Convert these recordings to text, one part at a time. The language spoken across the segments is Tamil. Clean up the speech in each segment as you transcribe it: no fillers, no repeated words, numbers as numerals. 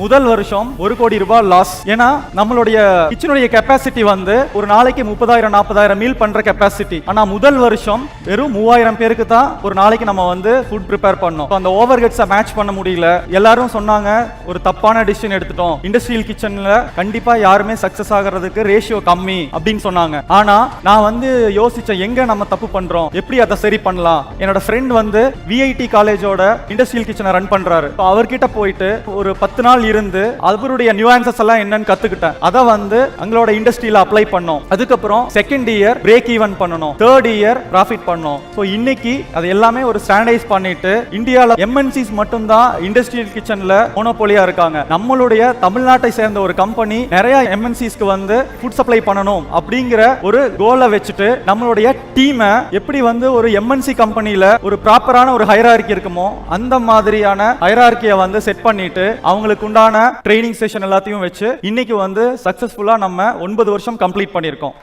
முதல் வருஷம் 1 கோடி ரூபாய் லாஸ். ஏன்னா நம்மளுடைய கிச்சனுடைய கெப்பாசிட்டி வந்து ஒரு நாளைக்கு 30,000-40,000 மீல் பண்ற கெப்பாசிட்டி. ஆனா முதல் வருஷம் வெறும் 3000 பேருக்கு தான் ஒரு நாளைக்கு நம்ம வந்து ஃபுட் ப்ரிப்பேர் பண்ணோம். அந்த ஓவர் ஹெட்ஸை மேட்ச் பண்ண முடியல. எல்லாரும் சொன்னாங்க ஒரு தப்பான டிசிஷன் எடுத்துட்டோம், இண்டஸ்ட்ரியல் கிச்சன்ல கண்டிப்பா யாருமே சக்சஸ் ஆகிறதுக்கு ரேஷியோ கம்மி அப்படின்னு சொன்னாங்க. ஆனா நான் வந்து யோசிச்சேன், எங்க நம்ம தப்பு பண்றோம், எப்படி அதை சரி பண்ணலாம். என்னோட ஃப்ரெண்ட் வந்து விஐடி காலேஜோட இண்டஸ்ட்ரியல் கிச்சனை ரன் பண்றாரு. அவர்கிட்ட போயிட்டு ஒரு 10 நாள் இருந்து அவருடைய நியூஆன்சஸ் எல்லாம் என்னன்னு கத்துக்கிட்டேன். அதை வந்து எங்களோட இண்டஸ்ட்ரியில அப்ளை பண்ணோம். அதுக்கப்புறம் செகண்ட் இயர் பிரேக் ஈவன் பண்ணணும், தேர்ட் இயர் ப்ராஃபிட் பண்ணோம். ஸோ இன்னைக்கு அது எல்லாமே ஒரு ஸ்டாண்டர்டைஸ் பண்ணிட்டு இந்தியாவில் எம்என்சிஸ் மட்டும் தான் இண்டஸ்ட்ரியல் கிச்சன்ல மோனோபோலியா இருக்காங்க. நம்மளுடைய தமிழ்நாட்டை சேர்ந்த ஒரு கம்பெனி நிறைய எம்என்சிஸ்க்கு வந்து ஃபுட் சப்ளை பண்ணணும் அப்படிங்கிற ஒரு கோலை வச்சுட்டு நம்மளுடைய டீமை எப்படி வந்து ஒரு எம்என்சி கம்பெனில ஒரு ப்ராப்பரான ஒரு ஹைரார்கி இருக்குமோ அந்த மாதிரியான ஹைரார்கியை வந்து செட் பண்ணிட்டு அவங்களுக்கு உண்டான ட்ரைனிங் செஷன் எல்லாத்தையும் வச்சு இன்னைக்கு வந்து சக்சஸ்ஃபுல்லா நம்ம 9 வருஷம் கம்ப்ளீட் பண்ணியிருக்கோம்.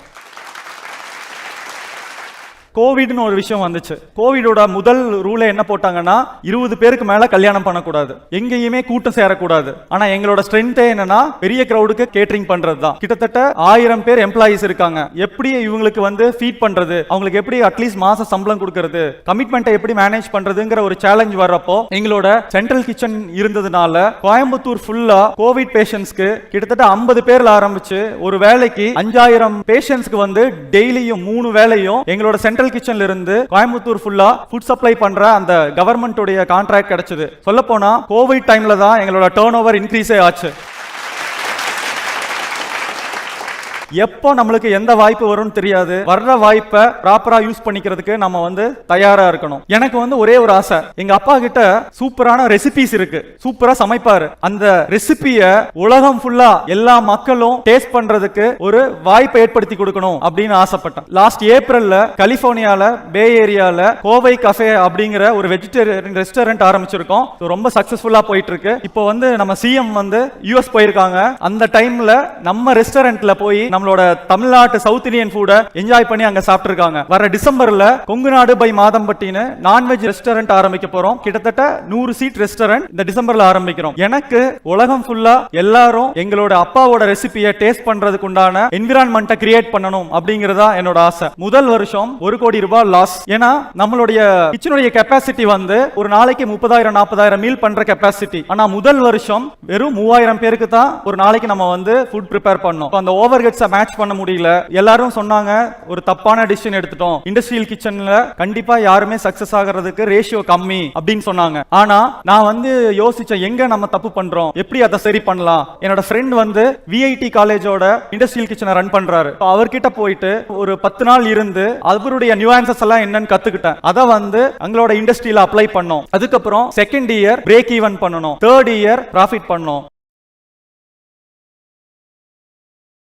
கோவிட்னு ஒரு விஷயம் வந்துச்சு. கோவிடோட முதல் ரூலை என்ன போட்டாங்கன்னா 20 பேருக்கு மேல கல்யாணம் பண்ணக்கூடாது, எங்கேயுமே கூட்டம் சேரக்கூடாது. ஆனா எங்களோட ஸ்ட்ரென்த்தே என்னன்னா பெரிய கிரௌடுக்கு கேட்டரிங் பண்றது தான். கிட்டத்தட்ட 1000 பேர் எம்ப்ளாயிஸ் இருக்காங்க. எப்படி இவங்களுக்கு வந்து ஃபீட் பண்றது, அவங்களுக்கு எப்படி அட்லீஸ்ட் மாச சம்பளம் கொடுக்கறது, கமிட்மெண்ட்டை எப்படி மேனேஜ் பண்றதுங்கிற ஒரு சேலஞ்ச் வர்றப்போ எங்களோட சென்ட்ரல் கிச்சன் இருந்ததுனால கோயம்புத்தூர் ஃபுல்லா கோவிட் பேஷண்ட்ஸ்க்கு கிட்டத்தட்ட 50 பேர்ல ஆரம்பிச்சு ஒரு வேலைக்கு 5000 பேஷண்ட்ஸ்க்கு வந்து டெய்லியும் 3 வேளையும் எங்களோட சென்ட்ரல் கிச்சன்ல இருந்து கோயம்புத்தூர் ஃபுல்லா ஃபுட் சப்ளை பண்ற அந்த கவர்மெண்டோட கான்ட்ராக்ட் கிடைச்சது. சொல்ல போனா கோவிட் டைம்ல தான் எங்களோட டர்ன் ஓவர் இன்க்ரீஸே ஆச்சு. எப்போ நம்மளுக்கு எந்த வாய்ப்பு வரும்னு தெரியாது. வர்ற வாய்ப்பை ப்ராப்பரா யூஸ் பண்ணிக்கிறதுக்கு நம்ம வந்து தயாரா இருக்கணும். எனக்கு வந்து ஒரே ஒரு ஆசை, எங்க அப்பா கிட்ட சூப்பரான ரெசிபிஸ் இருக்கு, சூப்பரா சமைப்பாரு. அந்த ரெசிபிய உலகம் ஃபுல்லா எல்லா மக்களும் டேஸ்ட் பண்றதுக்கு ஒரு வாய்ப்பை ஏற்படுத்தி கொடுக்கணும் அப்படின்னு ஆசைப்பட்டேன். லாஸ்ட் ஏப்ரல்ல கலிபோர்னியால பே ஏரியால கோவை கஃபே அப்படிங்கிற ஒரு வெஜிடேரியன் ரெஸ்டாரண்ட் ஆரம்பிச்சிருக்கோம். ரொம்ப சக்சஸ்ஃபுல்லா போயிட்டு இருக்கு. இப்போ வந்து நம்ம சிஎம் வந்து யுஎஸ் போயிருக்காங்க. அந்த டைம்ல நம்ம ரெஸ்டாரண்ட்ல போய் நம்மளோட தமிழ்நாட்டு சவுத் இந்தியன் ஃபுட் என்ஜாய் பண்ணி அங்க சாப்பிட்டிருக்காங்க. வர டிசம்பர்ல கொங்குநாடு பை மாதம்பட்டின்னு நான்வெஜ் ரெஸ்டாரண்ட் ஆரம்பிக்க போறோம். கிட்டத்தட்ட 100 சீட் ரெஸ்டாரண்ட் இந்த டிசம்பர்ல ஆரம்பிக்கிறோம். எனக்கு உலகம் ஃபுல்லா எல்லாரும் எங்களோட அப்பாவோட ரெசிபியை டேஸ்ட் பண்றதுக்கு உண்டான என்விரான்மெண்ட்டை கிரியேட் பண்ணணும் அப்படிங்கறதா என்னோட ஆசை. முதல் வருஷம் 1 கோடி ரூபாய் லாஸ். ஏன்னா நம்மளுடைய கிச்சனுடைய கெப்பாசிட்டி வந்து ஒரு நாளைக்கு 30,000-40,000 மீல் பண்ற கெப்பாசிட்டி. ஆனா முதல் வருஷம் வெறும் 3000 பேருக்கு தான் ஒரு நாளைக்கு நம்ம வந்து ஃபுட் ப்ரிப்பேர் பண்ணோம். அந்த ஓவர் ஹெட்ஸை மேட்ச் பண்ண முடியல. எல்லாரும் சொன்னாங்க ஒரு தப்பான டிசிஷன் எடுத்துட்டோம், இண்டஸ்ட்ரியல் கிச்சன்ல கண்டிப்பா யாருமே சக்சஸ் ஆகிறதுக்கு ரேஷியோ கம்மி அப்படின்னு சொன்னாங்க. ஆனா நான் வந்து யோசிச்சேன், எங்க நம்ம தப்பு பண்றோம், எப்படி அதை சரி பண்ணலாம். என்னோட ஃப்ரெண்ட் வந்து விஐடி காலேஜோட இண்டஸ்ட்ரியல் கிச்சனை ரன் பண்றாரு. அவர்கிட்ட போயிட்டு ஒரு 10 நாள் இருந்து அவருடைய நியூஆன்சஸ் எல்லாம் என்னன்னு கத்துக்கிட்டேன். அதை வந்து எங்களோட இண்டஸ்ட்ரியில அப்ளை பண்ணோம். அதுக்கப்புறம் செகண்ட் இயர் பிரேக் ஈவன் பண்ணணும், தேர்ட் இயர் ப்ராஃபிட் பண்ணோம்.